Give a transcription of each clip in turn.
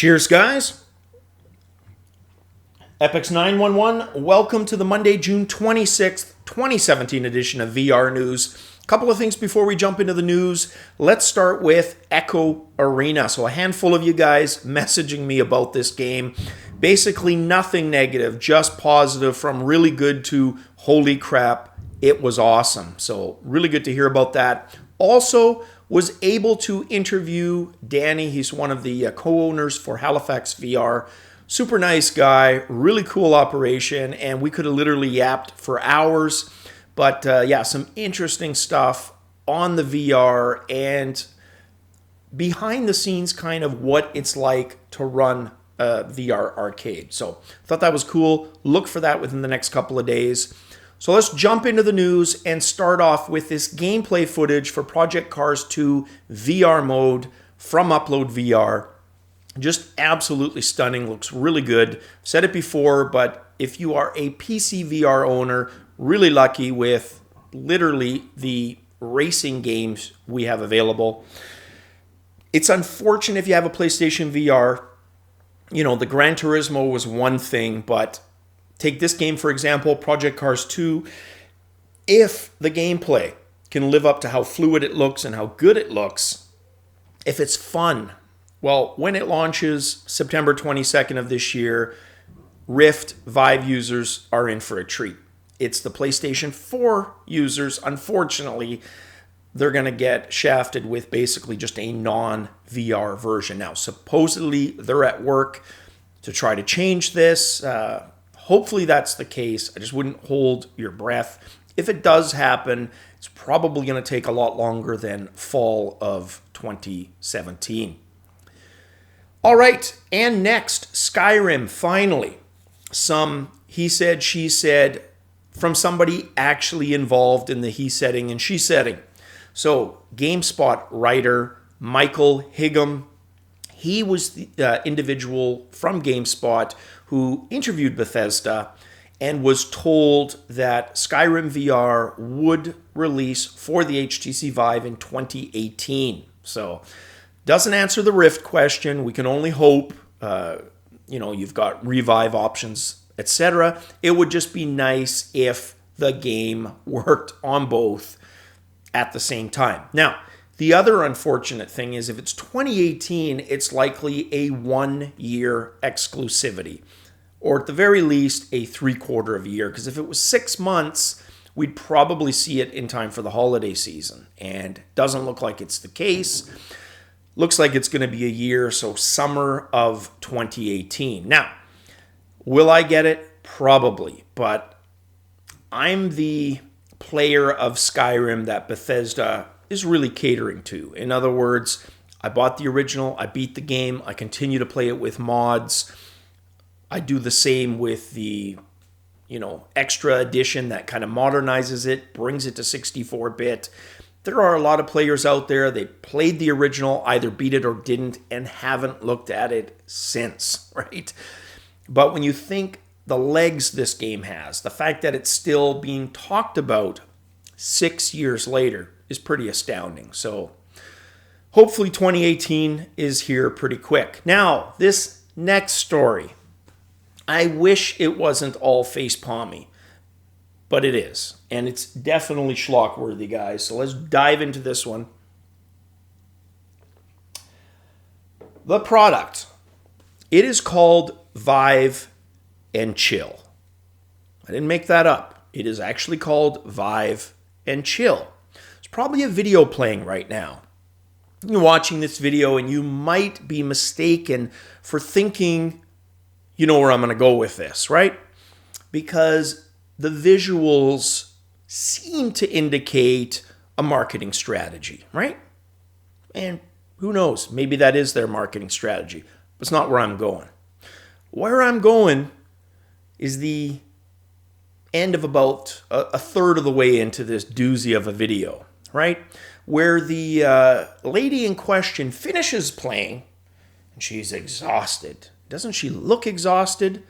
Cheers, guys. Epyx911, welcome to the Monday, June 26th, 2017 edition of VR News. A couple of things before we jump into the news. Let's start with Echo Arena. So a handful of you guys messaging me about this game. Basically nothing negative, just positive, from really good to holy crap, it was awesome. So really good to hear about that. Also, was able to interview Danny. He's one of the co-owners for HalifaxVR. Super nice guy, really cool operation, and we could have literally yapped for hours. But yeah, some interesting stuff on the VR and behind the scenes kind of what it's like to run a VR arcade. So I thought that was cool. Look for that within the next couple of days. So let's jump into the news and start off with this gameplay footage for Project Cars 2 VR mode from Upload VR. Just absolutely stunning, looks really good. Said it before, but if you are a PC VR owner, really lucky with literally the racing games we have available. It's unfortunate if you have a PlayStation VR. You know, the Gran Turismo was one thing, but take this game, for example, Project Cars 2. If the gameplay can live up to how fluid it looks and how good it looks, if it's fun, well, when it launches September 22nd of this year, Rift Vive users are in for a treat. It's the PlayStation 4 users, unfortunately, they're going to get shafted with basically just a non-VR version. Now, supposedly, they're at work to try to change this. Hopefully that's the case. I just wouldn't hold your breath. If it does happen, it's probably going to take a lot longer than fall of 2017. All right, and next, Skyrim, finally. Some he said, she said from somebody actually involved in the he setting and she setting. So, GameSpot writer Michael Higham, he was the individual from GameSpot who interviewed Bethesda and was told that Skyrim VR would release for the HTC Vive in 2018. So, doesn't answer the Rift question. We can only hope. You've got revive options, etc. It would just be nice if the game worked on both at the same time. Now, the other unfortunate thing is if it's 2018, it's likely a 1-year exclusivity, or at the very least a 3/4 of a year. Because if it was 6 months, we'd probably see it in time for the holiday season, and doesn't look like it's the case. Looks like it's going to be a year, so summer of 2018. Now, will I get it? Probably, but I'm the player of Skyrim that Bethesda is really catering to. In other words, I bought the original, I beat the game, I continue to play it with mods. I do the same with the, extra edition that kind of modernizes it, brings it to 64-bit. There are a lot of players out there, they played the original, either beat it or didn't, and haven't looked at it since, right? But when you think the legs this game has, the fact that it's still being talked about 6 years later is pretty astounding. So hopefully 2018 is here pretty quick. Now, this next story, I wish it wasn't all face-palmy, but it is. And it's definitely schlock-worthy, guys. So let's dive into this one. The product. It is called Vive N Chill. I didn't make that up. It is actually called Vive N Chill. There's probably a video playing right now. You're watching this video and you might be mistaken for thinking you know where I'm going to go with this, right? Because the visuals seem to indicate a marketing strategy, right? And who knows, maybe that is their marketing strategy. But it's not where I'm going. Where I'm going is the end of about a third of the way into this doozy of a video, right? Where the lady in question finishes playing and she's exhausted. Doesn't she look exhausted?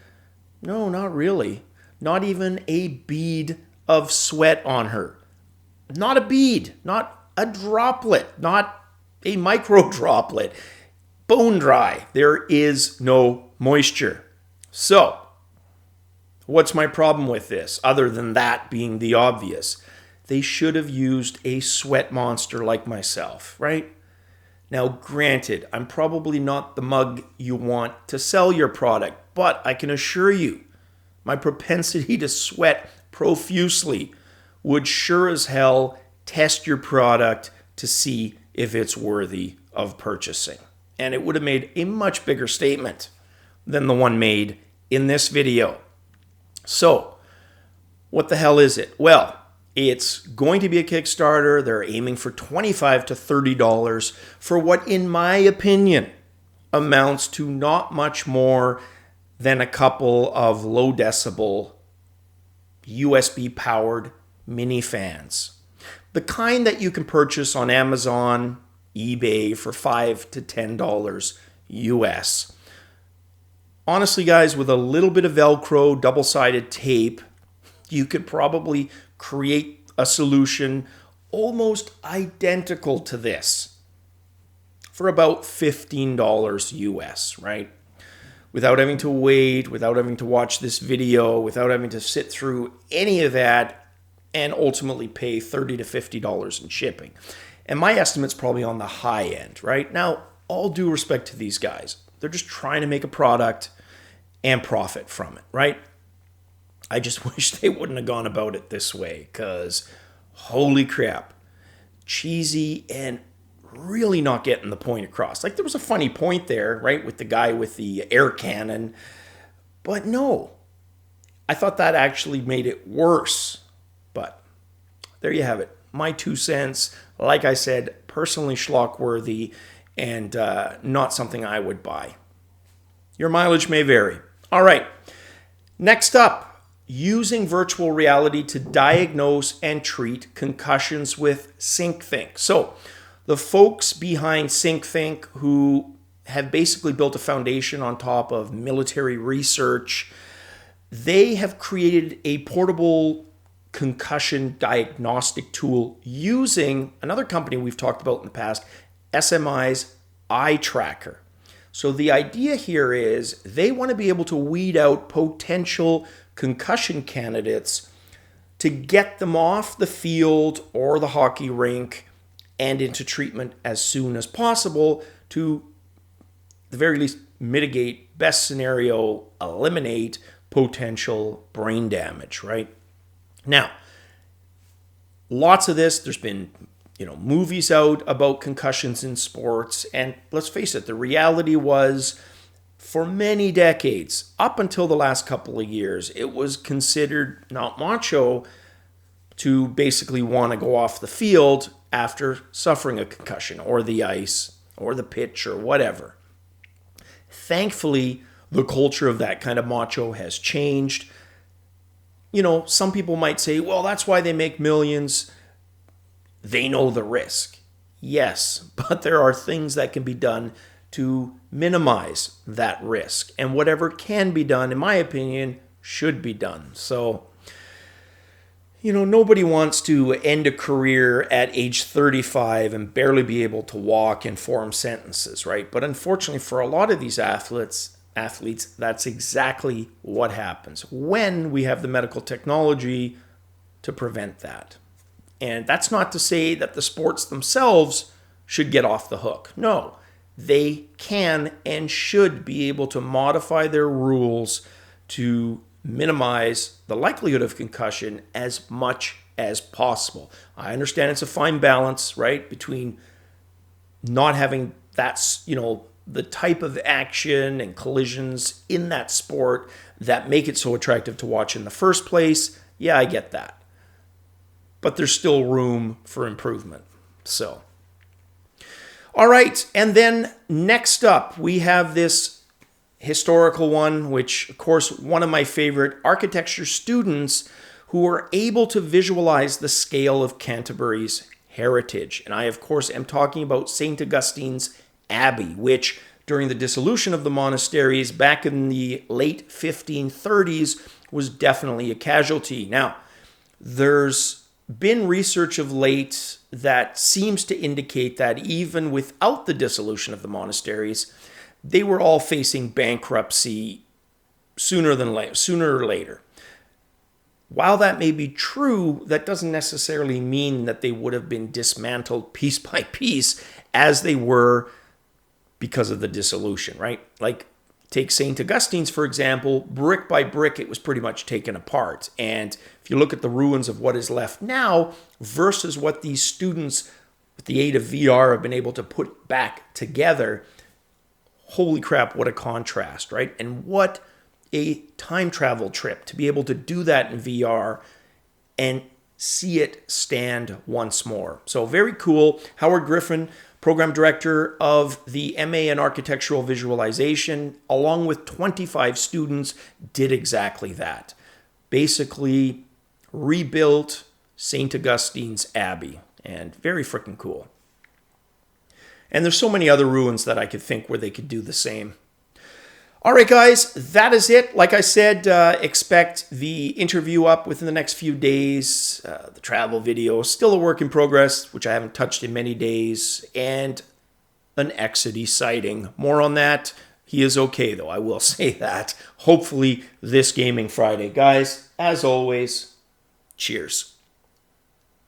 No, not really. Not even a bead of sweat on her. Not a bead, not a droplet, not a micro droplet. bone dry. There is no moisture. So, what's my problem with this, other than that being the obvious? They should have used a sweat monster like myself, right? Now, granted, I'm probably not the mug you want to sell your product, but I can assure you, my propensity to sweat profusely would sure as hell test your product to see if it's worthy of purchasing. And it would have made a much bigger statement than the one made in this video. So, what the hell is it? Well, it's going to be a Kickstarter. They're aiming for $25 to $30 for what, in my opinion, amounts to not much more than a couple of low decibel USB powered mini fans. The kind that you can purchase on Amazon, eBay for $5 to $10 US. Honestly, guys, with a little bit of Velcro, double-sided tape, you could probably create a solution almost identical to this for about $15 US, right? Without having to wait, without having to watch this video, without having to sit through any of that, and ultimately pay $30 to $50 in shipping. And my estimate's probably on the high end, right? Now, all due respect to these guys, they're just trying to make a product and profit from it, right? I just wish they wouldn't have gone about it this way, because holy crap, cheesy and really not getting the point across. Like, there was a funny point there, right, with the guy with the air cannon, but no, I thought that actually made it worse. But there you have it. My 2 cents, like I said, personally schlock-worthy and not something I would buy. Your mileage may vary. All right, next up, using virtual reality to diagnose and treat concussions with SyncThink. So the folks behind SyncThink, who have basically built a foundation on top of military research, they have created a portable concussion diagnostic tool using another company we've talked about in the past, SMI's eye tracker. So the idea here is they want to be able to weed out potential concussion candidates to get them off the field or the hockey rink and into treatment as soon as possible to, at the very least, mitigate, best scenario, eliminate potential brain damage, right? Now, lots of this, there's been, movies out about concussions in sports, and let's face it, the reality was, for many decades, up until the last couple of years, it was considered not macho to basically want to go off the field after suffering a concussion, or the ice, or the pitch, or whatever. Thankfully, the culture of that kind of macho has changed. Some people might say, well, that's why they make millions. They know the risk. Yes, but there are things that can be done to minimize that risk. And whatever can be done, in my opinion, should be done. So, nobody wants to end a career at age 35 and barely be able to walk and form sentences, right? But unfortunately, for a lot of these athletes, that's exactly what happens when we have the medical technology to prevent that. And that's not to say that the sports themselves should get off the hook. No, they can and should be able to modify their rules to minimize the likelihood of concussion as much as possible. I understand it's a fine balance, right, between not having that, the type of action and collisions in that sport that make it so attractive to watch in the first place. Yeah, I get that. But there's still room for improvement. So, all right. And then next up, we have this historical one, which, of course, one of my favorite architecture students who are able to visualize the scale of Canterbury's heritage. And I, of course, am talking about St.Augustine's Abbey, which during the dissolution of the monasteries back in the late 1530s was definitely a casualty. Now, there's been research of late that seems to indicate that even without the dissolution of the monasteries, they were all facing bankruptcy sooner or later. While that may be true, that doesn't necessarily mean that they would have been dismantled piece by piece as they were because of the dissolution, right? Like, take St. Augustine's, for example, brick by brick, it was pretty much taken apart. And if you look at the ruins of what is left now versus what these students, with the aid of VR, have been able to put back together, holy crap, what a contrast, right? And what a time travel trip to be able to do that in VR and see it stand once more. So very cool. Howard Griffin, program director of the MA in Architectural Visualization, along with 25 students, did exactly that. Basically rebuilt St. Augustine's Abbey, and very freaking cool. And there's so many other ruins that I could think where they could do the same. All right, guys, that is it. Like I said, expect the interview up within the next few days. The travel video, still a work in progress, which I haven't touched in many days. And an Exidy sighting. More on that. He is okay, though, I will say that. Hopefully this Gaming Friday. Guys, as always, cheers.